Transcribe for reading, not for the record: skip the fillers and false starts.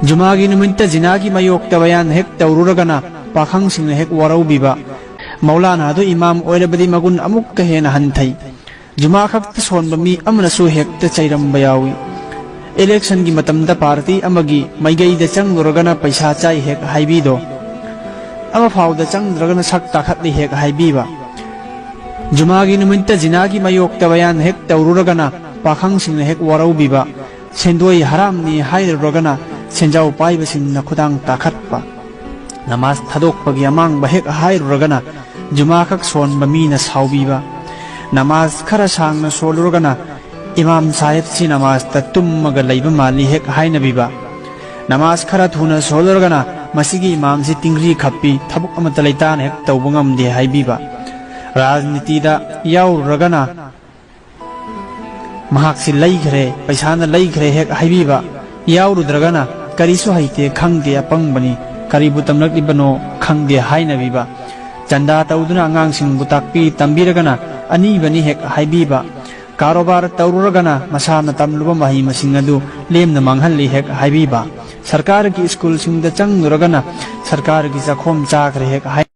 जुमागी नुमित्त जिनागी मयोक्ता बयान हेक तौरुरगना पाखंग सिंह हेक वरौबीबा मौलाना दो इमाम ओइरबदी मगुन अमुक कहेना हंथई जुमा खक्त सोनब मी अमनसु हेक्ता चैरंबा यावी इलेक्शन की मतमदा पार्टी अमगी मैगैदा चंगुरगना पैसा चाई हेक हाइबीदो अमा फाउदा चंगद्रगना सक ताखतली हेक हाइबीबा जुमागी नुमित्त जिनागी मयोक्ता बयान हेक तौरुरगना पाखंग सिंह हेक वरौबीबा सेंदोई हरामनी हाइरुरगना सेंजाव पाइबसिंगना खुदांग ताखतपा नमाज थादोकपगी अमांगबा हेक हाइरुरगना जुमा खक सोनबा मीना साउबीबा नमाज खरा सांगना सोलुरगना इमाम साहेब सी नमाज ता तुम्मगा लैबा माली हेक हाइनबीबा नमाज खरा थुना सोलुरगना मसिगी इमाम से तिंगरी खप्पी थबुक अमता लैतान हेक तौबा ngamde हाइबीबा राजनीतिदा याउरगना महाक्सी लैग्रे पैसाना लैग्रे हेक हाइबीबा याउरुद्रगना करीसु हाइते खंगदे अपंगबनी करीबु तमलक्लिबनो खंगदे हाइनबीबा चंदा तौदुना अंगांगसिंगबु ताकपी तंबीरगना अनीबनी हेक हाइबीबा कारोबार तौरुरगना मसाना तमलुबा मही मसिंग अदु लेमना मांगहल्ली हेक हाइबीबा सरकार की स्कूल सिंगदा चंगुरगना सरकार की चखोम चाखरे हेक